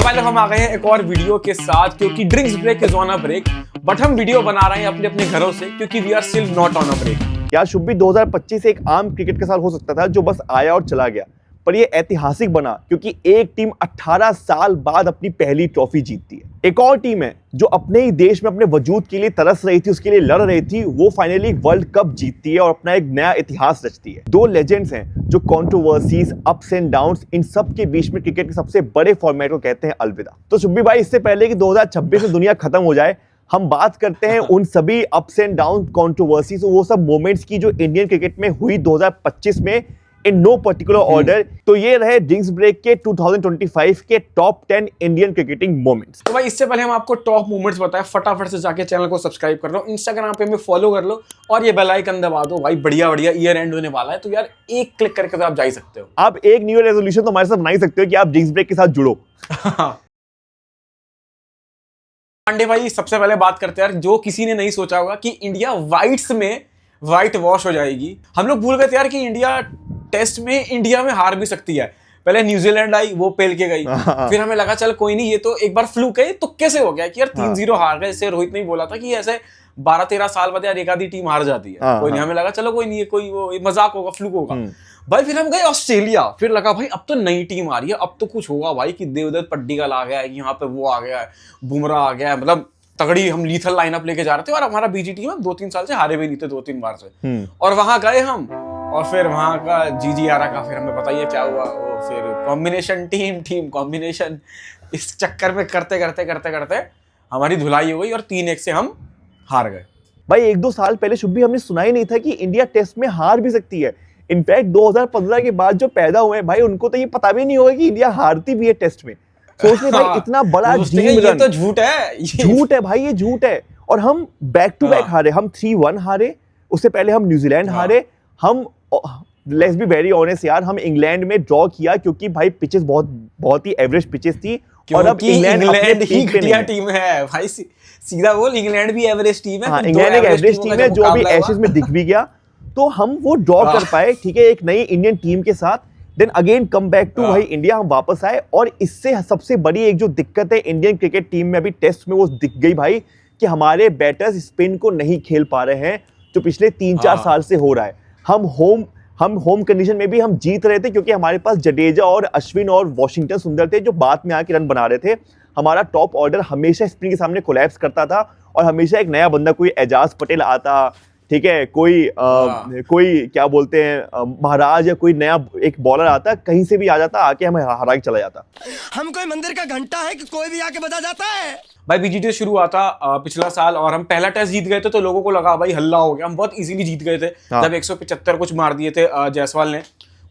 पहले हम आ गए हैं एक और वीडियो के साथ, क्योंकि drinks break is on a break, but हम वीडियो बना रहे हैं अपने अपने घरों से, क्योंकि we are still not on a break. क्या शुभ भी 2025 एक आम क्रिकेट का साल हो सकता था जो बस आया और चला गया, पर यह ऐतिहासिक बना क्योंकि एक टीम 18 साल बाद अपनी पहली ट्रॉफी जीतती है। एक और टीम है जो अपने ही देश में अपने वजूद के लिए तरस रही थी, उसके लिए लड़ रही थी, वो फाइनली वर्ल्ड कप जीतती है और अपना एक नया इतिहास रचती है। दो लेजेंड्स हैं जो कंट्रोवर्सीज, अप्स एंड डाउन्स, इन सब के बीच में क्रिकेट के सबसे बड़े फॉर्मेट को कहते हैं अलविदा। तो शुभी भाई, इससे पहले कि 2026 में दुनिया खत्म हो जाए, हम बात करते हैं उन सभी अप्स एंड डाउन, कंट्रोवर्सीज, वो सब मोमेंट्स की जो इंडियन क्रिकेट में हुई 2025 में, इन नो पर्टिकुलर ऑर्डर। तो ये रहे ड्रिंक्स ब्रेक के 2025 के टॉप 10 इंडियन क्रिकेटिंग मोमेंट्स। तो भाई इससे पहले हम आपको टॉप मोमेंट्स बताएं, फटाफट से जाके चैनल को सब्सक्राइब कर लो, इंस्टाग्राम पे हमें फॉलो कर लो और ये बेल आइकन दबा दो। भाई बढ़िया बढ़िया ईयर एंड होने वाला है, तो यार एक क्लिक करके तो आप जा ही सकते हो। आप एक न्यू ईयर रेजोल्यूशन तो हमारे साथ बना ही सकते हो कि आप ड्रिंक्स ब्रेक के साथ जुड़ो। पांडे भाई, सबसे पहले बात करते हैं यार, जो किसी ने नहीं सोचा होगा कि इंडिया व्हाइट्स में व्हाइट वॉश हो जाएगी। हम लोग भूल गए थे यार कि इंडिया टेस्ट में इंडिया में हार भी सकती है। पहले न्यूजीलैंड आई, वो पेल के गई, फिर हमें लगा चल कोई नहीं, ये तो एक बार फ्लूक है, तो कैसे हो गया कि यार 3-0 हार गए। जैसे रोहित ने बोला था कि ऐसे 12-13 साल बाद यार एक आधी टीम हार जाती है, कोई नहीं, हमें लगा चलो कोई नहीं, ये कोई वो मजाक होगा, फ्लूक होगा। भाई फिर हम गए ऑस्ट्रेलिया, फिर लगा भाई अब तो नई टीम आ रही है, अब तो कुछ होगा भाई, कि देवदत्त पड्डीकल आ गया है, यहाँ पे वो आ गया है, बुमराह आ गया है, मतलब तगड़ी हम लीथल लाइनअप लेके जा रहे थे। और हमारा बीजी टीम 2-3 साल से हारे भी नहीं थे, 2-3 बार से। और वहां गए हम, और फिर वहां का जीजी आरा का फिर हमें बताइए क्या हुआ। वो फिर कॉम्बिनेशन टीम कॉम्बिनेशन, इस चक्कर में करते करते हमारी धुलाई हो गई और 3-1 से हम हार गए। भाई 1-2 साल पहले शुभ भी हमने सुना ही नहीं था कि इंडिया टेस्ट में हार भी सकती है। इनफैक्ट 2015 के बाद जो पैदा हुए भाई, उनको तो ये पता भी नहीं होगा कि इंडिया हारती भी है टेस्ट में। सोच ले भाई, इतना बड़ा ये तो झूठ है, झूठ है भाई, ये झूठ है। और हम बैक टू बैक हारे, हम 3-1 हारे, उससे पहले हम न्यूजीलैंड हारे, हम लेट्स बी वेरी ऑनेस्ट यार, हम इंग्लैंड में ड्रॉ किया क्योंकि भाई पिचेस बहुत ही एवरेज पिचेस थी। और अब इंग्लैंड ही घटिया टीम है भाई, सीधा बोल, इंग्लैंड भी एवरेज टीम है। हाँ, इंग्लैंड एक एवरेज टीम है जो अभी एशेज में दिख भी गया, तो हम वो ड्रॉ कर पाए, ठीक है, एक नई इंडियन टीम के साथ। Then again come back to भाई इंडिया, हम वापस आए। और इससे सबसे बड़ी एक जो दिक्कत है इंडियन क्रिकेट टीम में अभी टेस्ट में, वो दिख गई भाई कि हमारे बैटर्स स्पिन को नहीं खेल पा रहे हैं, जो पिछले 3-4 साल से हो रहा है। हम होम कंडीशन में भी हम जीत रहे थे क्योंकि हमारे पास जडेजा और अश्विन और वॉशिंगटन सुंदर थे जो बाद में आके रन बना रहे थे। हमारा टॉप ऑर्डर हमेशा स्पिन के सामने कोलैप्स करता था और हमेशा एक नया बंदा, कोई एजाज पटेल आता, ठीक है, कोई क्या बोलते हैं महाराज, या कोई नया एक बॉलर आता, कहीं से भी आ जाता, आके हमें हरा के चला जाता। हम कोई मंदिर का घंटा है कि कोई भी आके बजा जाता है। भाई बीजीटी शुरू हुआ था पिछला साल, और हम पहला टेस्ट जीत गए थे, तो लोगों को लगा भाई हल्ला हो गया, हम बहुत इजीली जीत गए थे। जब 175 कुछ मार दिए थे जायसवाल ने।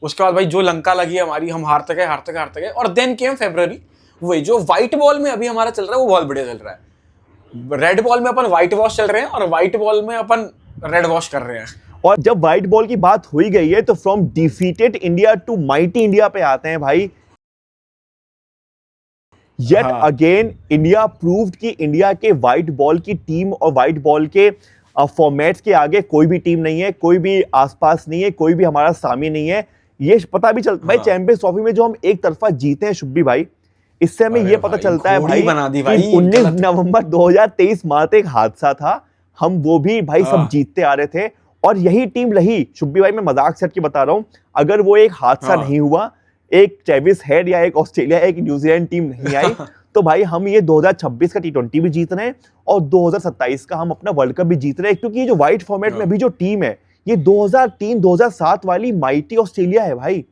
उसके बाद भाई जो लंका लगी हमारी, हम हारते गए। और देन केम फरवरी, वही जो व्हाइट बॉल में अभी हमारा चल रहा है वो बहुत बढ़िया चल रहा है। रेड बॉल में अपन व्हाइट वॉश चल रहे हैं और व्हाइट बॉल में अपन रेड वॉश कर रहे हैं। और जब व्हाइट बॉल की बात हुई गई है, तो from defeated India to mighty India पे आते हैं भाई। Yet again इंडिया प्रूव्ड कि इंडिया के व्हाइट बॉल की टीम और व्हाइट बॉल के फॉर्मेट्स के आगे कोई भी टीम नहीं है, कोई भी आसपास नहीं है, कोई भी हमारा सामी नहीं है। ये पता भी चलता भाई, चैंपियंस ट्रॉफी में जो हम एक तरफा जीते हैं शुभी भाई, इससे हमें ये पता चलता है भाई कि 19 नवंबर 2023 मात्र एक हादसा था, हम वो भी भाई सब जीतते आ रहे थे। और यही टीम रही शुभी भाई, मैं मजाक से हट के बता रहा हूं, अगर वो एक हादसा नहीं हुआ, एक ट्रेविस हेड या एक ऑस्ट्रेलिया, एक न्यूजीलैंड टीम नहीं आई, तो भाई हम ये 2026 का T20 भी जीत रहे हैं और 2027 का हम अपना वर्ल्ड कप भी जीत रहे हैं। क्योंकि ये जो व्हाइट फॉर्मेट में अभी जो टीम है, ये 2003-2007 वाली माइटी ऑस्ट्रेलिया है भाई।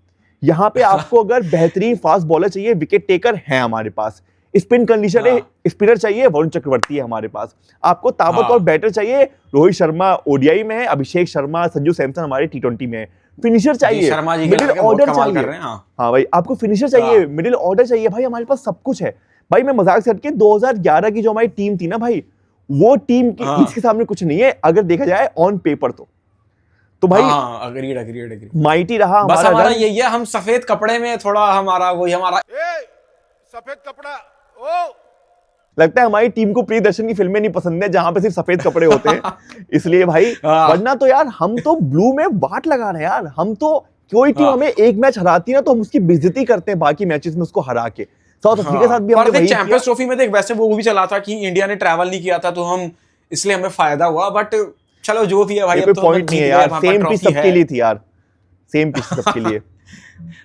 यहाँ पे आपको अगर बेहतरीन फास्ट बॉलर चाहिए, विकेट टेकर है हमारे पास, स्पिन कंडीशन है, स्पिनर चाहिए, वरुण चक्रवर्ती है हमारे पास, आपको ताबत और बैटर चाहिए, रोहित शर्मा ओडीआई में है, अभिषेक शर्मा, संजू सैमसन हमारे T20 में है, फिनिशर चाहिए, मिडिल ऑर्डर चाहिए। हाँ भाई, आपको फिनिशर चाहिए, मिडिल ऑर्डर चाहिए, भाई हमारे पास सब कुछ है। भाई मैं मजाक से हटके 2011 की जो हमारी टीम थी ना भाई, वो टीम इसके सामने कुछ नहीं है अगर देखा जाए ऑन पेपर। तो भाई अग्रीड माइटी रहा बस हमारा यही है, हम सफेद कपड़े में थोड़ा हमारा सफेद कपड़ा, ओ लगता है हमारी टीम को प्रियदर्शन की फिल्में नहीं पसंद है जहां पे सिर्फ सफेद कपड़े होते हैं, इसलिए भाई। वरना तो यार हम तो ब्लू में वाट लगा रहे हैं यार, हम तो कोई टीम हमें एक मैच हराती है ना तो हम उसकी बेइज्जती करते हैं बाकी मैचेस में उसको हरा के। साउथ अफ्रीका के साथ भी हमने वही किया। चैंपियंस ट्रॉफी में देख वैसे वो भी चला था कि इंडिया ने ट्रैवल नहीं किया था तो हम इसलिए हमें फायदा हुआ, बट चलो जो भी है भाई, कोई पॉइंट नहीं है यार, सेम पिच सबके लिए थी यार, सेम पिच सबके लिए।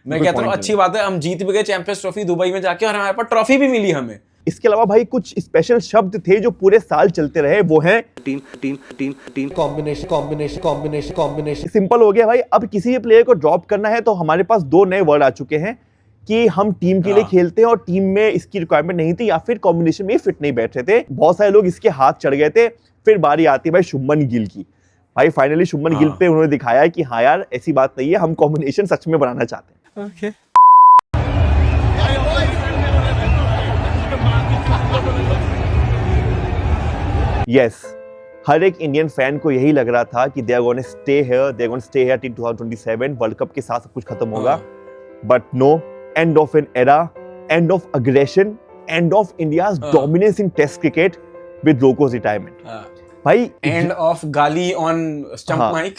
मैं कहता हूँ अच्छी बात है, हम जीत भी गए चैंपियंस ट्रॉफी दुबई में जाके और हमारे पास ट्रॉफी भी मिली हमें। इसके अलावा भाई कुछ स्पेशल शब्द थे जो पूरे साल चलते रहे, वो हैं टीम कॉम्बिनेशन। सिंपल हो गया भाई, अब किसी भी प्लेयर को ड्रॉप करना है तो हमारे पास 2 नए वर्ड आ चुके हैं कि हम टीम के लिए खेलते हैं और टीम में इसकी रिक्वायरमेंट नहीं थी या फिर कॉम्बिनेशन में फिट नहीं बैठ रहे थे। बहुत सारे लोग इसके हाथ चढ़ गए थे। फिर बारी आती है भाई शुभमन गिल की। भाई फाइनली शुभमन गिल पे उन्होंने दिखाया है कि हाँ यार ऐसी बात नहीं है, हम कॉम्बिनेशन सच में बनाना चाहते हैं। Okay. यस, हर एक इंडियन फैन को यही लग रहा था कि they are gonna stay here till 2027, world cup के साथ सब कुछ खत्म होगा, but no, end of an era, end of aggression, end of India's dominance in test cricket with Roko's retirement. भाई एंड ऑफ गाली on stump mic,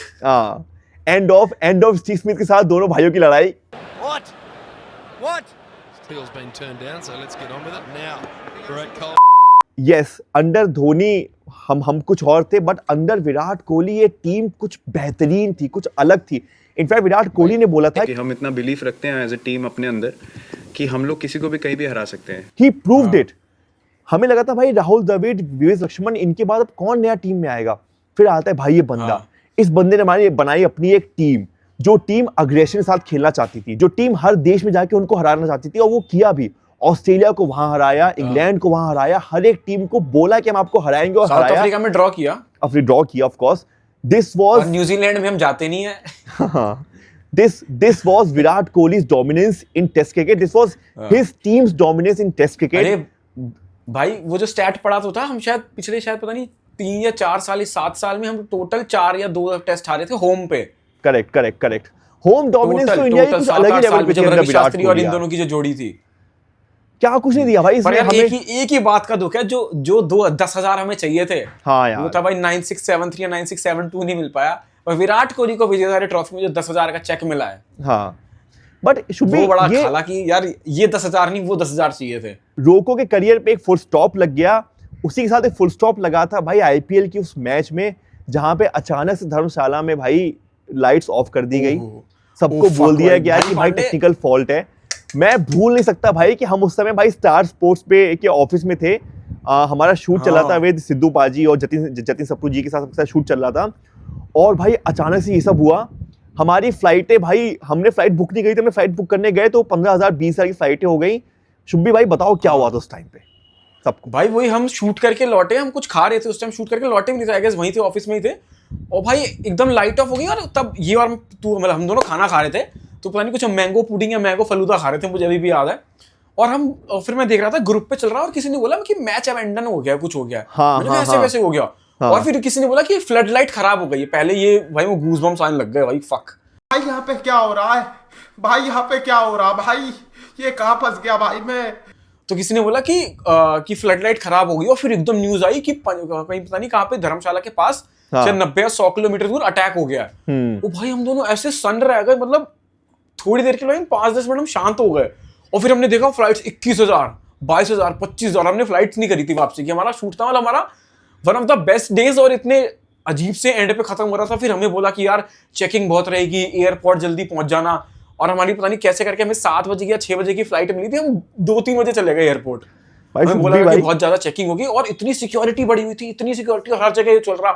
end of Steve Smith के साथ दोनों भाइयों की लड़ाई। What? Steele's been turned down, so let's get on with it now. Great call. Yes, under Dhoni हम कुछ और थे, बट अंडर विराट कोहली ये टीम कुछ बेहतरीन थी, कुछ अलग थी। इनफैक्ट विराट कोहली ने बोला था कि हम इतना बिलीफ रखते हैं एज ए टीम अपने अंदर कि हम लोग किसी को भी कहीं भी हरा सकते हैं। He proved it. हमें लगा था भाई राहुल द्रविड़, वीएस लक्ष्मण, इनके बाद अब कौन नया टीम में आएगा। फिर आता है भाई ये बंदा। इस बंदे ने हमारी बनाई अपनी एक टीम, जो टीम अग्रेशन के साथ खेलना चाहती थी, जो टीम हर देश में जाके उनको हराना चाहती थी, और वो किया भी। ऑस्ट्रेलिया को वहां हराया, इंग्लैंड को वहां हराया, हर एक टीम को बोला कि हम आपको हराएंगे, और साउथ हराया। अफ्रीका में ड्रॉ किया, ऑफ कोर्स। दिस वाज, और न्यूजीलैंड में हम जाते नहीं है। This was Virat Kohli's dominance in Test cricket. This was his team's dominance in Test cricket. अरे भाई वो जो स्टैट पड़ा तो था, हम शायद पिछले पता नहीं 3 या 4 साल, 7 साल में हम टोटल 4 या 2 टेस्ट हारे थे होम पे। करेक्ट। होम डोमिनेंस तो इंडिया की कुछ अलग ही लेवल पे थी अंदर विराट कोहली और इन दोनों की जो जोड़ी थी, क्या कुछ नहीं दिया भाई पर इसमें यार हमें। एक ही बात का दुख है, जो 10,000 हमें चाहिए थे, हाँ यार, वो था भाई 9673 या 9672 नहीं मिल पाया। और विराट कोहली को विजय हजारे ट्रॉफी में जो 10,000 का चेक मिला है, हाँ, बट वो बड़ा खाला कि यार ये 10,000 नहीं, वो 10,000 चाहिए थे। रोको के करियर पे एक फुल स्टॉप लग गया। उसी के साथ एक फुल स्टॉप लगा था भाई आईपीएल की उस मैच में, जहां पे अचानक से धर्मशाला में भाई लाइट्स ऑफ कर दी गई। सबको बोल दिया गया कि भाई टेक्निकल फॉल्ट है। मैं भूल नहीं सकता भाई कि हम उस समय भाई स्टार स्पोर्ट्स पे के ऑफिस में थे। हमारा शूट चला था विद सिद्धू पाजी और जतिन सप्रू जी के साथ शूट चल रहा था, और भाई अचानक से ये सब हुआ। हमारी फ्लाइटें भाई, हमने फ्लाइट बुक नहीं करी थी, हमने फ्लाइट बुक करने गए तो 15,000 20,000 की फ्लाइटें हो गई। शुभी भाई बताओ क्या हुआ था उस टाइम पे सबको। भाई वही हम शूट करके लौटे, हम कुछ खा रहे थे उस टाइम, शूट करके लौटे भी नहीं थे, आई गेस वहीं थे, ऑफिस में ही थे, और भाई एकदम लाइट ऑफ हो गई। और तब ये और तू, मतलब हम दोनों खाना खा रहे थे, तो पता नहीं कुछ मैंगो पुडिंग या मैंगो फलूदा खा रहे थे, मुझे अभी भी याद है। और फिर मैं देख रहा था ग्रुप पे चल रहा है, और किसी ने बोला कि मैच अबेंडन हो गया, कुछ हो गया। ऐसे वैसे हो गया। और फिर किसी ने बोला कि फ्लड लाइट खराब हो गई है। पहले ये भाई वो गूज़बम्स आने लग गए भाई, फक भाई यहाँ पे क्या हो रहा है, भाई यहाँ पे क्या हो रहा है, भाई ये कहाँ फंस गया भाई मैं। तो किसी ने बोला कि फ्लड लाइट खराब हो गई, और फिर एकदम न्यूज आई कि कहीं पता नहीं कहाँ पे धर्मशाला के पास 90 या 100 किलोमीटर दूर अटैक हो गया। वो भाई हम दोनों ऐसे सन रह गए, मतलब थोड़ी देर के लिए 5-10 मिनट हम शांत हो गए। और फिर हमने देखा फ्लाइट्स 21,000, 22,000, 25,000, हमने फ्लाइट्स नहीं करी थी वापसी की। हमारा शूट था, मतलब हमारा one of the best days, और इतने अजीब से एंड पे खत्म हो रहा था। फिर हमें बोला कि यार चेकिंग बहुत रहेगी, एयरपोर्ट जल्दी पहुंच जाना, और हमारी पता नहीं कैसे करके हमें 7 बजे या 6 बजे की फ्लाइट मिली थी, हम 2-3 बजे चले गए एयरपोर्ट। हमें बोला कि बहुत ज्यादा चेकिंग होगी, और इतनी सिक्योरिटी बढ़ी हुई थी, इतनी सिक्योरिटी, और हर जगह ये चल रहा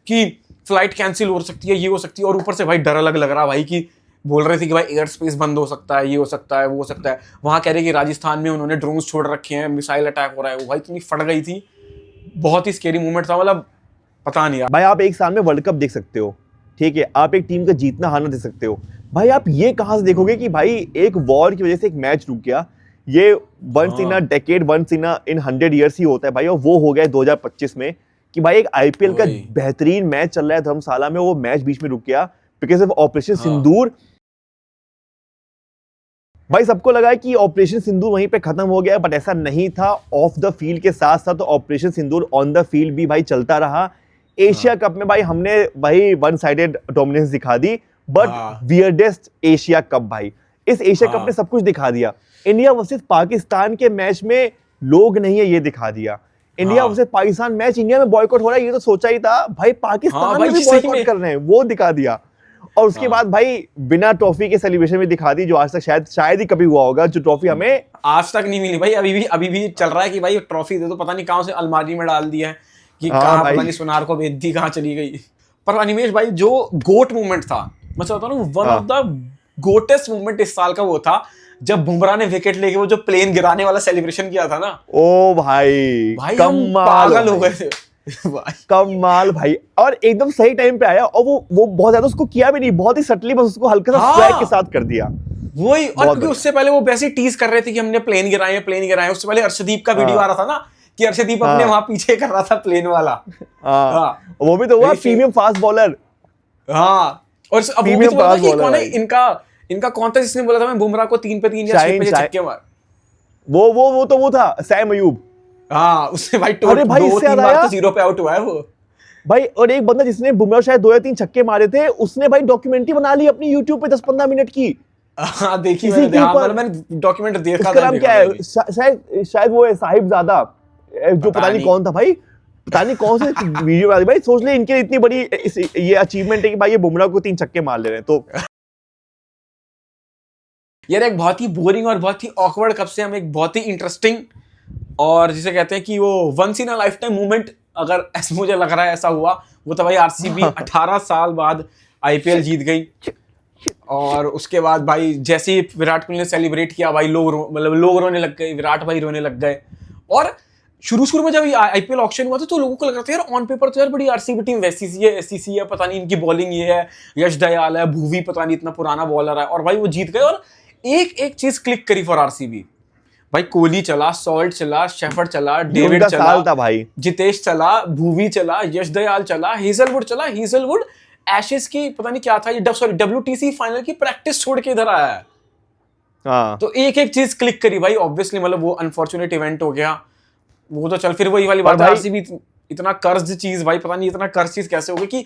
कि फ्लाइट कैंसिल हो सकती है, ये हो सकती है। और ऊपर से भाई डर अलग लग रहा भाई, कि बोल रहे थे कि भाई एयर स्पेस बंद हो सकता है, ये हो सकता है, वो हो सकता है। वहां कह रहे कि राजस्थान में उन्होंने ड्रोन्स छोड़ रखे हैं, मिसाइल अटैक हो रहा है। वो भाई इतनी फट गई थी, बहुत ही स्केरी मोमेंट था, मतलब पता नहीं यार। भाई आप एक साल में वर्ल्ड कप देख सकते हो, ठीक है, आप एक टीम का जीतना हारना देख सकते हो। भाई आप ये कहां से देखोगे कि भाई एक वॉर की वजह से एक मैच रुक गया। ये once in a decade, once in 100 years ही होता है भाई, और वो हो गया 2025 में कि भाई एक आईपीएल का बेहतरीन मैच चल रहा है धर्मशाला में, वो मैच बीच में रुक गया बिकॉज ऑफ ऑपरेशन सिंदूर। भाई सबको लगा है कि ऑपरेशन सिंदूर वहीं पे खत्म हो गया, बट ऐसा नहीं था। ऑफ द फील्ड के साथ साथ तो operation Sindoor on the field भी भाई चलता रहा। एशिया कप में भाई हमने भाई वन साइडेड डोमिनेंस दिखा दी, बट वियर्डेस्ट एशिया कप भाई। इस एशिया कप ने सब कुछ दिखा दिया। इंडिया वर्सेस पाकिस्तान के मैच में लोग नहीं है, ये दिखा दिया। India versus Pakistan match India में बॉयकॉट हो रहा है, ये तो सोचा ही था भाई, पाकिस्तान में भी बॉयकॉट कर रहे हैं, वो दिखा दिया। और उसके बाद भाई बिना ट्रॉफी के सेलिब्रेशन में दिखा दी, जो आज तक शायद ही कभी हुआ होगा, जो ट्रॉफी हमें आज तक नहीं मिली भाई। अभी भी चल रहा है कि भाई ट्रॉफी दे दो, पता नहीं कहां से अलमारी में डाल दिया है कि कहां, पता नहीं सुनार को बेच दी, कहां चली गई। पर अनिमेश भाई जो गोट मूवमेंट था, मैं चाहता हूँ वन ऑफ द गोटेस्ट मूवमेंट इस साल का वो था जब बुमराह ने विकेट लेके वो जो प्लेन गिराने वाला सेलिब्रेशन किया था ना। ओ भाई पागल हो गए थे कमाल भाई। और एकदम सही टाइम पे आया, और वो बहुत ज्यादा उसको किया भी नहीं, बहुत ही सटली, बस उसको हल्का सा स्वैग के साथ कर दिया वही। और क्योंकि उससे पहले वो वैसे टीज कर रहे थे कि हमने प्लेन गिराए। उससे पहले अर्शदीप का वीडियो आ रहा था ना कि अर्शदीप अपने वहां पीछे कर रहा था प्लेन वाला। वो भी तो हुआ प्रीमियम फास्ट बॉलर। हाँ, और अब वो भी तो बोला कि कौन है इनका कौन था जिसने बोला था मैं बुमराह को 3 पे 3 या 6 पे छक्के मार। वो था सैम अयूब। हाँ, उसने भाई अरे भाई 2-3 बार तो 0 पे आउट हुआ है वो भाई। और एक बंदा जिसने बुमराह शायद 2 या 3 छक्के मारे थे, उसने भाई डॉक्यूमेंट्री बना ली अपनी YouTube पे 10-15 मिनट की। हाँ, देखी मैंने डॉक्यूमेंट देखा था। नाम क्या है, शायद वो है साहिबजादा, जो पता नहीं कौन था भाई, पता नहीं कौन से वीडियो बना दी भाई। सोच ले इनके इतनी बड़ी ये अचीवमेंट है कि भाई ये बुमराह को 3 छक्के मार ले रहे हैं। तो यार एक बहुत ही बोरिंग और बहुत ही ऑकवर्ड कप से हम एक बहुत ही इंटरेस्टिंग और जिसे कहते हैं कि वो once in a lifetime movement, अगर ऐसा मुझे लग रहा है ऐसा हुआ, वो था भाई आरसीबी 18 साल बाद आईपीएल जीत गई। और उसके बाद भाई जैसे ही विराट कोहली ने सेलिब्रेट किया भाई लोग रोने लग गए, विराट भाई रोने लग गए। और शुरू में जब आईपीएल ऑक्शन हुआ था तो लोगों को लग रहा था यार ऑन पेपर तो यार बड़ी आरसीबी टीम वैसी सी है, ऐसी सी है, पता नहीं इनकी बॉलिंग ये है, यश दयाल है, भुवी पता नहीं इतना पुराना बॉलर है। और भाई वो जीत गए और एक चीज क्लिक करी फॉर आरसीबी भाई। कोहली चला, सॉल्ट चला, शेफर्ड चला, डेविड चला था भाई, जितेश चला, भुवी चला, यश दयाल चला, हेजलवुड चला। हेजलवुड एशेस की पता नहीं क्या था ये, WTC फाइनल की प्रैक्टिस छोड़ के इधर आया है। हाँ, तो एक चीज क्लिक करी भाई। ऑब्वियसली मतलब वो अनफॉर्चुनेट इवेंट हो गया, वो तो चल, फिर वही वाली बात है आरसीबी इतना कर्ज चीज भाई, पता नहीं इतना कर्ज चीज कैसे हो गई कि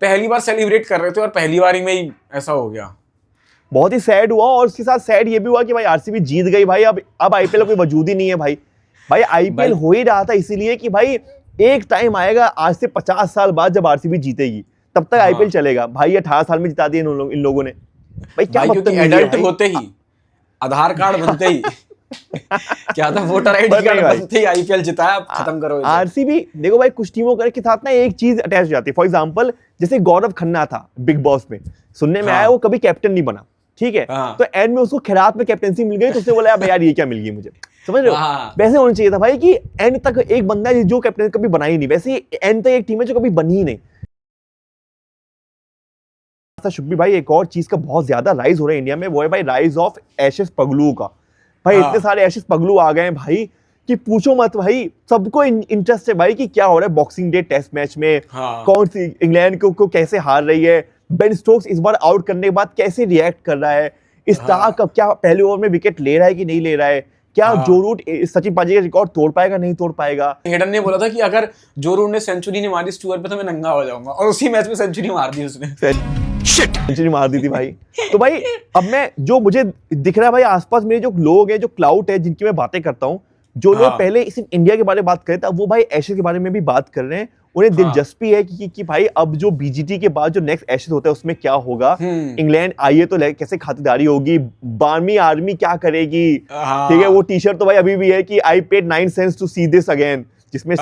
पहली बार सेलिब्रेट कर रहे थे और पहली बार ही में ही ऐसा हो गया। बहुत ही सैड हुआ। और उसके साथ सैड ये भी हुआ कि भाई आरसीबी जीत गई भाई, अब आईपीएल कोई वजूद ही नहीं है भाई। आईपीएल हो ही रहा था इसीलिए कि भाई एक टाइम आएगा आज से 50 साल बाद जब आरसीबी जीतेगी, तब तक आईपीएल चलेगा भाई। 18 साल में जिता दिए इन लोगों ने भाई। क्या मतलब एडल्ट होते ही, आधार कार्ड बनते ही क्या था, वोटर आईडी कार्ड बनते ही आईपीएल जिताया, खत्म करो। आरसीबी देखो भाई, कुछ टीमों के साथ ना एक चीज अटैच हो जाती है। फॉर एग्जांपल जैसे गौरव खन्ना था बिग बॉस में, सुनने में आया वो कभी कैप्टन नहीं बना, ठीक है। तो एंड में उसको खिरात में कैप्टनसी मिल गई, तो उसने बोला यार ये क्या मिल गई मुझे, समझ रहे हो। वैसे होना चाहिए था भाई कि एंड तक एक बंदा है जो कैप्टन कभी बना ही नहीं, वैसे एंड तक एक टीम है जो कभी बनी ही नहीं। शुभ भाई एक और चीज का बहुत ज्यादा राइज हो रहा है इंडिया में, वो है भाई राइज ऑफ एशेस पगलू का। भाई इतने सारे एशेस पगलू आ गए हैं भाई कि पूछो मत भाई। सबको इंटरेस्ट है भाई कि क्या हो रहा है बॉक्सिंग डे टेस्ट मैच में, कौन सी इंग्लैंड को कैसे हार रही है, बेन स्टोक्स इस बार आउट करने के बाद कैसे रिएक्ट कर रहा है, स्टार्क अब क्या पहले ओवर में विकेट ले रहा है कि नहीं ले रहा है, क्या जो रूट सचिन पाजी का रिकॉर्ड तोड़ पाएगा नहीं तोड़ पाएगा। हेडन ने बोला था कि अगर जो रूट ने सेंचुरी नहीं मारी इस टूर पे तो मैं नंगा हो जाऊंगा, और उसी मैच में सेंचुरी मार दी उसने, सेंचुरी मार दी थी भाई। तो भाई अब मैं जो मुझे दिख रहा है भाई आसपास मेरे जो लोग हैं, जो क्लाउड है जिनकी मैं बातें करता हूँ, जो लोग पहले सिर्फ इंडिया के बारे में बात कर रहे थे, अब वो भाई एशेस के बारे में भी बात कर रहे हैं। उन्हें दिलचस्पी है कि भाई अब जो बीजीटी के बाद जो नेक्स्ट एशेस होता है उसमें क्या होगा, इंग्लैंड आइए तो कैसे खातिरदारी होगी, 12वीं आर्मी क्या करेगी, ठीक है। वो टी-शर्ट तो भाई अभी भी है कि I paid 9 cents to see this again, जिसमें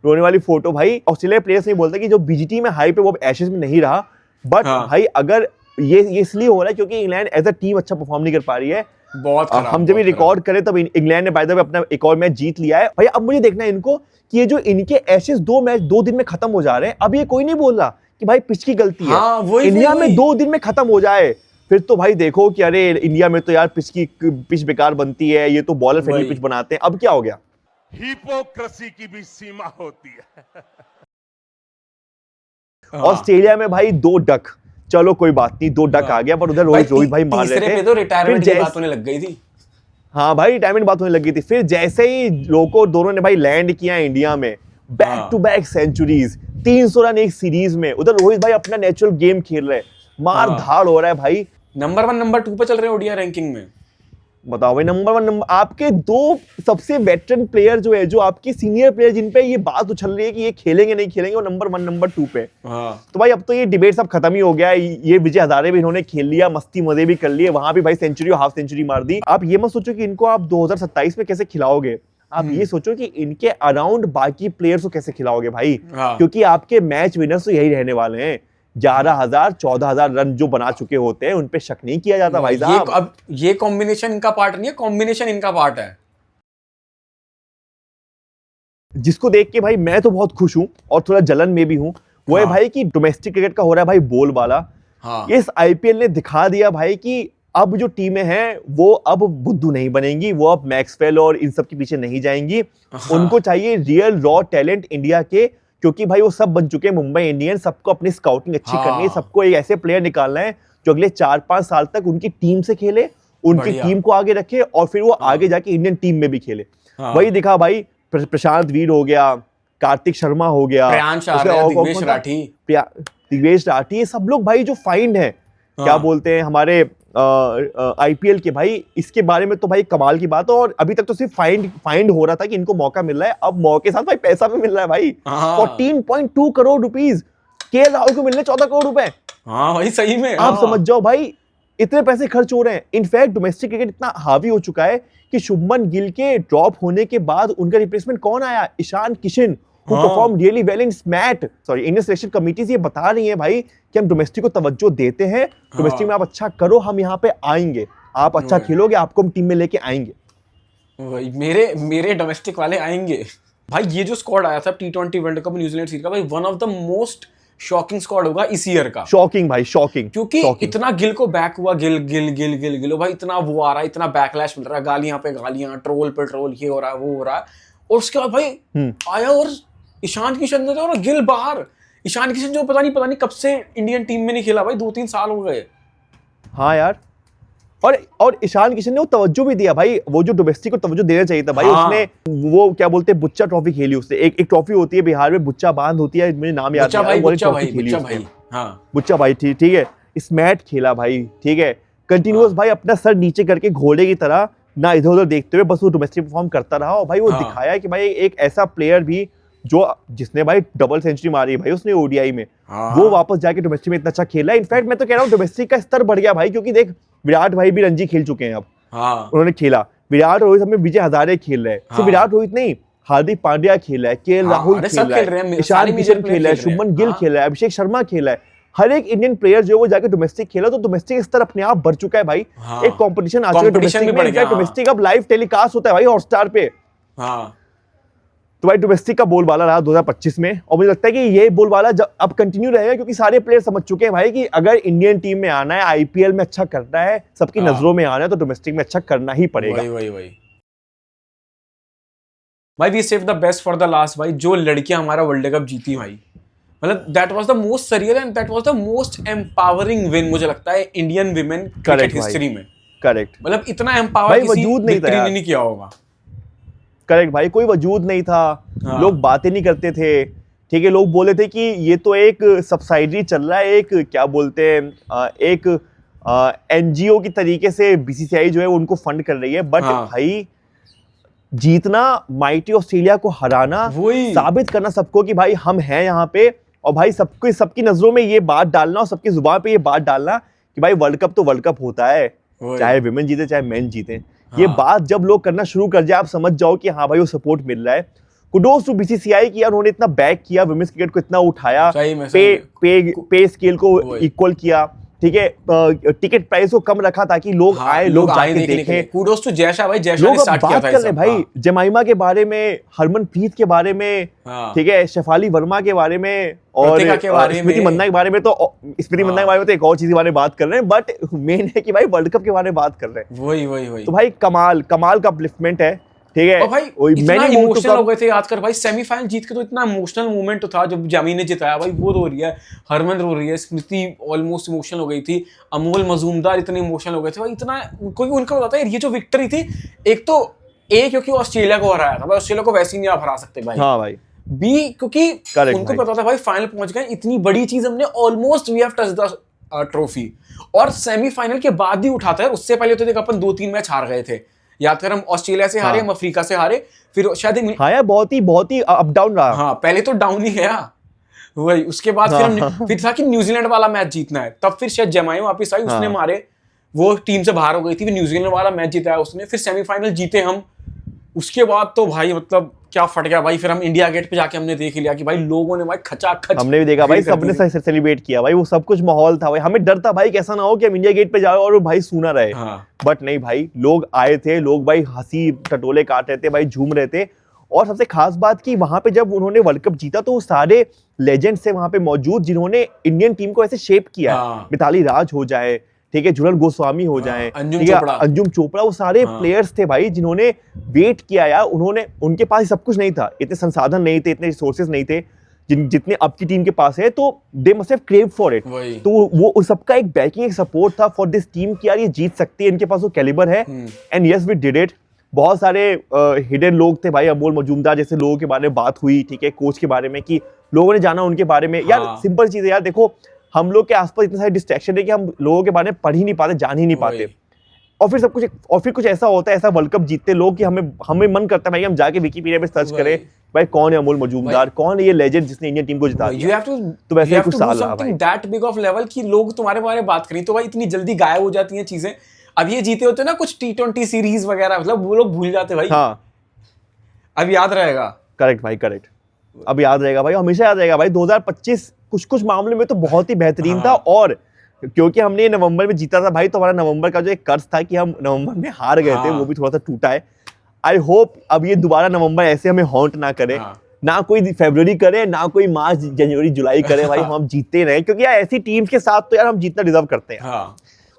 रोने वाली फोटो भाई। ऑस्ट्रेलिया प्लेयर्स नहीं बोलते कि जो बीजीटी में हाई पे वो एशेस में नहीं रहा, बट भाई अगर ये इसलिए हो रहा है क्योंकि इंग्लैंड एज अ टीम अच्छा परफॉर्म नहीं कर पा रही है। बहुत हम जब ये रिकॉर्ड करें तब इंग्लैंड ने बाय द वे अपना एक और मैच जीत लिया है भाई। अब मुझे देखना है इनको कि ये जो इनके एशेस 2 मैच 2 दिन में खत्म हो जा रहे हैं, अब ये कोई नहीं बोल रहा कि भाई पिच की गलती है, इंडिया में 2 दिन में खत्म हो जाए, फिर तो भाई देखो कि अरे इंडिया में तो यार पिच बेकार बनती है, ये तो बॉलर फ्रेंडली पिच बनाते हैं। अब क्या हो गया, हिपोक्रेसी की भी सीमा होती है। ऑस्ट्रेलिया में भाई 2 डक, चलो कोई बात नहीं 2 डक आ गया, पर उधर रोहित भाई मार रहे थे, पे तो रिटायरमेंट की बात होने लग गई थी। हाँ भाई रिटायरमेंट बात होने लगी थी। फिर जैसे ही लोगों दोनों ने भाई लैंड किया इंडिया में, back to back centuries, 300 run एक सीरीज में, उधर रोहित भाई अपना नेचुरल गेम खेल रहे हैं मार धाड़ हो रहा है भाई। नंबर 1 नंबर 2 पे चल रहे हैं ओडीआई रैंकिंग में। बताओ भाई, नंबर 1 नंबर आपके दो सबसे वेटरन प्लेयर जो है, जो आपके सीनियर प्लेयर जिन पे ये बात उछल रही है कि ये खेलेंगे नहीं खेलेंगे, वो नंबर 1 नंबर 2 पे। तो भाई अब तो ये डिबेट सब खत्म ही हो गया है। ये विजय हजारे भी इन्होंने खेल लिया, मस्ती मजे भी कर लिए, वहां भी भाई सेंचुरी और हाफ सेंचुरी मार दी। आप ये मत सोचो कि इनको आप 2027 में कैसे खिलाओगे, आप ये सोचो कि इनके अराउंड बाकी प्लेयर्स को कैसे खिलाओगे भाई। क्योंकि आपके मैच विनर्स तो यही रहने वाले हैं। 11,000 14,000 रन जो बना चुके होते हैं, उन पे शक नहीं किया जाता भाई साहब। अब ये कॉम्बिनेशन इनका पार्ट नहीं है, कॉम्बिनेशन इनका पार्ट है। जिसको देख के भाई मैं तो बहुत खुश हूं और थोड़ा जलन में भी हूं, वो है भाई कि डोमेस्टिक क्रिकेट का हो रहा है भाई बोलबाला। इस आईपीएल ने दिखा दिया भाई कि अब जो टीमें हैं वो अब बुद्धू नहीं बनेंगी, वो अब मैक्सवेल और इन सब के पीछे नहीं जाएंगी। उनको चाहिए रियल रॉ टैलेंट इंडिया के, क्योंकि भाई वो सब बन चुके हैं मुंबई इंडियंस। सबको अपनी स्काउटिंग अच्छी करनी है, सबको एक ऐसे प्लेयर निकालना है जो अगले 4-5 साल तक उनकी टीम से खेले, उनकी टीम को आगे रखे और फिर वो आगे जाके इंडियन टीम में भी खेले। वही दिखा भाई, प्रशांत वीर हो गया, कार्तिक शर्मा हो गया, दिवेश राठी, ये सब लोग भाई जो फाइंड है, क्या बोलते हैं हमारे आईपीएल के भाई, इसके बारे में तो भाई कमाल की बात है। और अभी तक तो सिर्फ फाइंड हो रहा था कि इनको मौका मिल रहा है, अब मौके के साथ भाई पैसा भी मिल रहा है भाई। 14.2 करोड़ रुपीस केएल राहुल को मिलने 14 करोड़ रुपए। हाँ भाई सही में, आप समझ जाओ भाई इतने पैसे खर्च हो रहे हैं। इनफैक्ट डोमेस्टिक क्रिकेट इतना हावी हो चुका है कि शुभमन गिल के ड्रॉप होने के बाद उनका रिप्लेसमेंट कौन आया, Ishan Kishan, who performed really well in SMAT। Sorry, Indian selection committees ये बता रही हैं भाई कि हम डोमेस्टिक को तवज्जो देते हैं, डोमेस्टिक में आप अच्छा करो, हम यहाँ पे आएंगे, आप अच्छा खेलोगे, आपको हम टीम में लेके आएंगे। वही मेरे डोमेस्टिक वाले आएंगे भाई। ये जो स्क्वाड आया था T20 world cup New Zealand series का भाई, one of the most shocking squad होगा इस ईयर का। शॉकिंग भाई, शॉकिंग, क्योंकि इतना गिल को बैक हुआ, गिल भाई, इतना वो आ रहा है, इतना बैकलैश मिल रहा है, गालियां पे गालियां, ट्रोल पे ट्रोल, ये हो रहा है वो हो रहा है। और उसके बाद भाई आया और ईशान किशन ने और गिल बाहर। ईशान किशन जो पता नहीं कब से इंडियन टीम में नहीं खेला भाई, 2-3 साल हो गए। हाँ यार, और ईशान किशन ने वो तवज्जो भी दिया भाई, वो जो डोमेस्टिक को तवज्जो देना चाहिए था भाई। उसने वो क्या बोलते हैं बुच्चा ट्रॉफी खेली उसने, एक ट्रॉफी होती है बिहार में, बुच्चा बांध होती है, मुझे नाम याद नहीं आ रहा, बुच्चा भाई ठीक है, स्मैट खेला भाई, ठीक है, कंटिन्यूअस भाई अपना सर नीचे करके घोड़े की तरह ना इधर उधर देखते हुए बस वो डोमेस्टिक परफॉर्म करता रहा। और भाई वो दिखाया कि भाई एक ऐसा प्लेयर भी जिसने भाई डबल सेंचुरी मारी है भाई उसने ओडीआई में, वो वापस जाके डोमेस्टिक में इतना अच्छा खेला। इनफैक्ट मैं तो कह रहा हूँ डोमेस्टिक का स्तर बढ़ गया भाई, क्योंकि देख विराट भाई भी रणजी खेल चुके हैं अब, उन्होंने खेला। विराट रोहित हमें विजय हजारे खेल रहे हैं, सिर्फ विराट रोहित नहीं, हार्दिक पांड्या खेला है, केएल राहुल खेल रहा है, ईशान किशन खेला है, शुभमन गिल खेला है, अभिषेक शर्मा खेला है। हर एक इंडियन प्लेयर जो वो जाके डोमेस्टिक खेला, तो डोमेस्टिक स्तर अपने आप बढ़ चुका है भाई। एक कंपटीशन आ चुका है डोमेस्टिक में, डोमेस्टिक अब लाइव टेलीकास्ट होता है भाई हॉटस्टार पे। तो भाई डोमेस्टिक का बोलबाला रहा 2025 में, और मुझे लगता है कि ये बोलबाला अब कंटिन्यू रहेगा, क्योंकि सारे प्लेयर समझ चुके हैं भाई कि अगर इंडियन टीम में आना है, आईपीएल में अच्छा करना है, सबकी नजरों में आना है, तो डोमेस्टिक में अच्छा करना ही पड़ेगा। वही भाई, we save the best for the last भाई। जो लड़कियां हमारा वर्ल्ड कप जीती भाई, मतलब that was the most surreal and that was the most empowering win, मुझे लगता है इंडियन विमेन क्रिकेट हिस्ट्री में। करेक्ट, मतलब इतना एम्पावर किसी विक्ट्री ने नहीं किया होगा। करेक्ट भाई, कोई वजूद नहीं था, लोग बातें नहीं करते थे, ठीक है, लोग बोले थे कि ये तो एक सब्सिडी चल रहा है, एक क्या बोलते हैं एक एनजीओ की तरीके से बीसीसीआई जो है उनको फंड कर रही है। बट भाई जीतना, माइटी ऑस्ट्रेलिया को हराना, साबित करना सबको कि भाई हम हैं यहाँ पे, और भाई सबकी नजरों में ये बात डालना और सबकी जुबान पे ये बात डालना कि भाई वर्ल्ड कप तो वर्ल्ड कप होता है, चाहे विमेन जीते चाहे मेन जीते। ये बात जब लोग करना शुरू कर जाए, आप समझ जाओ कि हाँ भाई वो सपोर्ट मिल रहा है। कुडोस टू बीसीसीआई की यार, उन्होंने इतना बैक किया, वुमेन्स क्रिकेट को इतना उठाया, पे स्केल को इक्वल किया, ठीक है, टिकट प्राइस को कम रखा ताकि लोग आए, लोग जाके देखें। कुडोस टू जैशा भाई, जैशा ने स्टार्ट किया था ये भाई, जमाइमा के बारे में, हरमनप्रीत के बारे में, ठीक है, शेफाली वर्मा के बारे में, और स्मृति मंदाना के बारे में, तो स्मृति मंदाना के बारे में तो एक और चीज के बारे में बात कर रहे हैं, बट मेन है कि भाई वर्ल्ड कप के बारे में बात कर रहे हैं। वही तो भाई कमाल का अपलिफ्टमेंट है, ठीक है। और भाई इतना इमोशनल हो गए थे आजकल भाई, सेमीफाइनल जीत के तो इतना इमोशनल मोमेंट था जब जामी ने जिताया भाई, वो रो रही है, हरमन रो रही है, स्मृति ऑलमोस्ट इमोशनल हो गई थी, अमोल मजूमदार इतने इमोशनल हो गए थे भाई, इतना कोई उनका बताता है। ये जो विक्ट्री थी, एक तो क्योंकि ऑस्ट्रेलिया को हराया था भाई, ऑस्ट्रेलिया को वैसे ही नहीं आप हरा सकते भाई। हाँ भाई। बी क्योंकि उनको पता था भाई फाइनल पहुंच गए, इतनी बड़ी चीज हमने almost we have touch the trophy, और सेमीफाइनल के बाद ही उठाता है। उससे पहले तो देख अपन 2-3 मैच हार गए थे, याद कर, हम ऑस्ट्रेलिया से हारे, हम अफ्रीका से हारे, फिर शायद हाँ यार बहुत ही अप डाउन रहा। हाँ पहले तो डाउन ही गया वही, उसके बाद फिर हमने फिर था कि न्यूजीलैंड वाला मैच जीतना है, तब फिर शायद जमाई वापस आई, उसने मारे, वो टीम से बाहर हो गई थी, फिर न्यूजीलैंड वाला मैच जीता है उसने, फिर सेमीफाइनल जीते हम। उसके बाद तो भाई मतलब क्या फट गया भाई, फिर हम इंडिया गेट पे जाके हमने देख लिया कि भाई लोगों ने भाई खचाखच, हमने भी देखा भाई, सबने सेलिब्रेट किया भाई, वो सब कुछ माहौल था भाई। हमें डर था भाई कैसा ना हो कि हम इंडिया गेट पे जाओ और वो भाई सूना रहे, बट नहीं भाई, लोग आए थे, लोग भाई हंसी टटोले काट रहे थे भाई, झूम रहे थे। और सबसे खास बात की वहां पे जब उन्होंने वर्ल्ड कप जीता तो वो सारे लेजेंड्स थे वहां पे मौजूद जिन्होंने इंडियन टीम को ऐसे शेप किया है। मिताली राज हो जाए, ठीक है, झूलन गोस्वामी हो जाए, अंजुम चोपड़ा, वो सारे प्लेयर्स थे भाई जिन्होंने वेट किया यार। उन्होंने, उनके पास सब कुछ नहीं था, इतने संसाधन नहीं थे, इतने रिसोर्सेज नहीं थे जितने अब की टीम के पास है, तो they must have craved for it. तो वो सबका एक बैकिंग, एक सपोर्ट था फॉर दिस टीम कि यार ये जीत सकती है, इनके पास वो कैलिबर है, and yes we did it. बहुत सारे हिडन लोग थे भाई, अमोल मजूमदार जैसे लोगों के बारे में बात हुई, ठीक है, कोच के बारे में कि लोगों ने जाना उनके बारे में। यार सिंपल चीज है यार, देखो हम लोग के आसपास इतने सारे डिस्ट्रैक्शन है कि हम लोगों के बारे में पढ़ ही नहीं पाते, जान ही नहीं पाते, और फिर सब कुछ, और फिर कुछ ऐसा होता है, ऐसा वर्ल्ड कप जीतते लोग कि हमें मन करता है भाई हम जाके विकिपीडिया पे सर्च करें भाई कौन है अमोल मजूमदार, कौन है ये लेजेंड जिसने इंडियन टीम को जिता दिया। तो वैसे ही कुछ साल रहा भाई, दैट बिग ऑफ लेवल कि लोग तुम्हारे बारे में बात करें तो भाई इतनी जल्दी गायब हो जाती हैं चीजें। अब ये जीते होते ना कुछ T20 सीरीज वगैरह, मतलब वो लोग भूल जाते भाई। हाँ अब याद रहेगा। करेक्ट भाई, करेक्ट, अब याद रहेगा भाई, हमेशा याद रहेगा भाई। 2025 कुछ मामले में तो बहुत ही बेहतरीन था, और क्योंकि हमने नवंबर में जीता था भाई, तो हमारा नवंबर का जो एक कर्ज था कि हम नवंबर में हार गए थे, वो भी थोड़ा सा टूटा है। आई होप अब ये दोबारा नवंबर ऐसे हमें हॉन्ट ना करे, ना कोई फरवरी करे, ना कोई मार्च जनवरी जुलाई करे भाई, हम जीते रहे, क्योंकि यार ऐसी टीम्स के साथ तो यार हम जीतना डिजर्व करते हैं।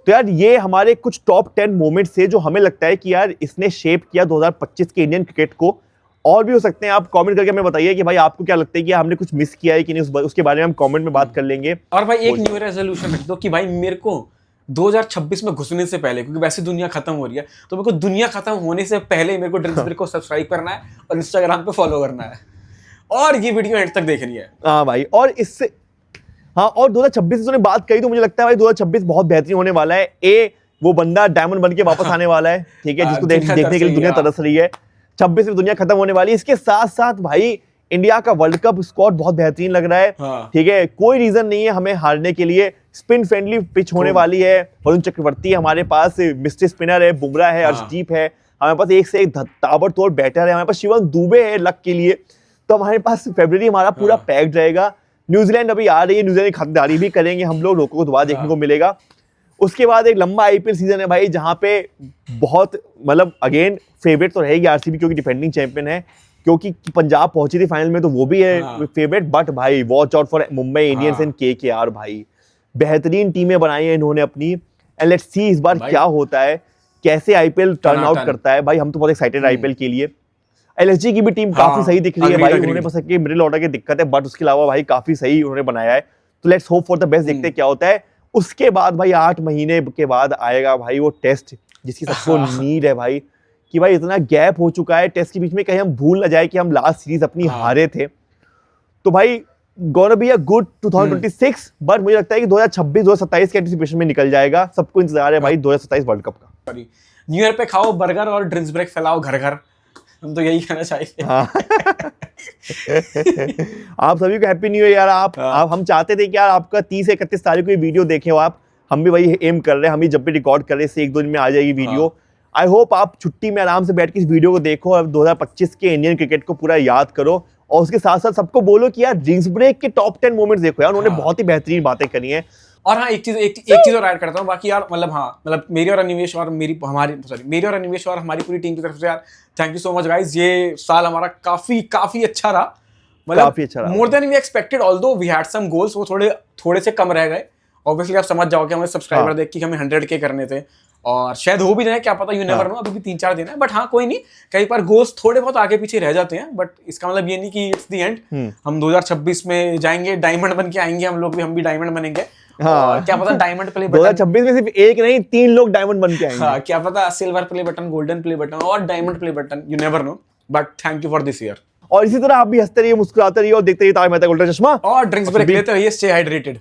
तो यार ये हमारे कुछ टॉप 10 मोमेंट्स थे जो हमें लगता है कि यार इसने शेप किया 2025 के इंडियन क्रिकेट को। और भी हो सकते हैं, आप कमेंट करके हमें बताइए कि भाई आपको क्या लगता है कि हमने कुछ मिस किया है कि नहीं, उसके बारे में हम कमेंट में बात कर लेंगे। और भाई एक न्यू रेजोल्यूशन रख दो कि भाई मेरे को 2026 में घुसने से पहले, क्योंकि वैसे दुनिया खत्म हो रही है, तो मेरे को दुनिया खत्म होने से पहले मेरे को ड्रिंक्स ब्रेक को सब्सक्राइब करना है और इंस्टाग्राम पे फॉलो करना है, और ये वीडियो एंड तक देखनी है। हाँ भाई, और इससे और 2026 से बात करी तो मुझे लगता है भाई 2026 बहुत बेहतरीन होने वाला है। वो बंदा डायमंड बन के वापस आने वाला है, ठीक है, जिसको देखने के लिए दुनिया तरस रही है। 26 में दुनिया खत्म होने वाली है। इसके साथ साथ भाई इंडिया का वर्ल्ड कप स्क्वाड बहुत बेहतरीन लग रहा है, ठीक है, कोई रीजन नहीं है हमें हारने के लिए। स्पिन फ्रेंडली पिच होने वाली है, वरुण चक्रवर्ती हमारे पास मिस्टर स्पिनर है, बुमराह है, अर्शदीप है, हमारे पास एक से एक ताबड़तोड़ बैटर है, हमारे पास शिवम दुबे है लक के लिए। तो हमारे पास फरवरी हमारा पूरा पैक्ड रहेगा। न्यूजीलैंड अभी आ रही है, न्यूजीलैंड की खरीदारी भी करेंगे हम लोग को दोबारा देखने को मिलेगा। उसके बाद एक लंबा आईपीएल सीजन है भाई, जहां पे बहुत मतलब अगेन फेवरेट तो रहेगी आरसीबी, क्योंकि डिफेंडिंग चैंपियन है, क्योंकि पंजाब पहुंची थी फाइनल में तो वो भी है फेवरेट, बट भाई watch out for Mumbai Indians and KKR. भाई बेहतरीन टीमें बनाई है इन्होंने अपनी, एंड लेट्स सी इस बार क्या होता है, कैसे आईपीएल टर्न आउट करता है भाई। हम तो बहुत एक्साइटेड आईपीएल के लिए। एलएसजी की भी टीम काफी सही दिख रही है भाई, उन्होंने बस एक मिडिल ऑर्डर की दिक्कत है, बट उसके अलावा भाई काफी सही उन्होंने बनाया है। तो let's hope for the best, देखते हैं क्या होता है। उसके बाद भाई 8 महीने के बाद आएगा भाई वो टेस्ट जिसकी सबको नीड है भाई, कि भाई इतना गैप हो चुका है टेस्ट के बीच में, कहीं हम भूल ना जाए कि हम लास्ट सीरीज अपनी हारे थे। तो भाई gonna be a good 2026, but मुझे लगता है कि 2026-2027 के एंटिसिपेशन में निकल जाएगा। सबको इंतजार है भाई 2027 वर्ल्ड कप का। न्यू ईयर पे खाओ बर्गर और ड्रिंक्स ब्रेक फैलाओ घर घर, हम तो यही कहना चाहिए। आप सभी को हैप्पी न्यू ईयर यार। आप हम चाहते थे कि यार आपका 30 से 31 तारीख को ये वीडियो देखें आप, हम भी वही एम कर रहे हैं। हम भी जब भी रिकॉर्ड कर रहे हैं इससे 1-2 दिन में आ जाएगी वीडियो। आई होप आप छुट्टी में आराम से बैठ के इस वीडियो को देखो और 2025 के इंडियन क्रिकेट को पूरा याद करो, और उसके साथ साथ सबको बोलो कि यार ड्रिंक्स ब्रेक के टॉप 10 मोमेंट्स देखो यार, उन्होंने बहुत ही बेहतरीन बातें करी हैं। और हाँ एक चीज और ऐड करता हूँ, बाकी यार मतलब मेरी और अनिमेश और हमारी पूरी टीम की तरफ से यार thank you so much guys. ये साल हमारा काफी अच्छा रहा, मतलब more than we expected, although we had some goals, वो थोड़े से कम रह गए। ऑब्वियसली आप समझ जाओगे, हमें सब्सक्राइबर देख के हमें 100K करने थे, और शायद हो भी जाए, क्या पता, यू नेवर नो, अभी भी 3-4 दिन है। बट हाँ कोई नहीं, कई बार गोल्स थोड़े बहुत आगे पीछे रह जाते हैं, बट इसका मतलब ये नहीं कि इट्स द एंड। हम 2026 में जाएंगे, डायमंड बन के आएंगे हम लोग भी, हम भी डायमंड बनेंगे। हाँ, क्या पता डायमंड प्ले बटन 2026 में सिर्फ एक नहीं 3 लोग डायमंड बन के आएंगे। हाँ, क्या पता silver play button, golden play button और diamond play button, you never know. But thank you for this year. और इसी तरह आप भी हंसते रहिए, मुस्कुराते रहिए और देखते रहिए तारक मेहता का उल्टा चश्मा, और ड्रिंक्स ब्रेक लेते रहिए, स्टे हाइड्रेटेड।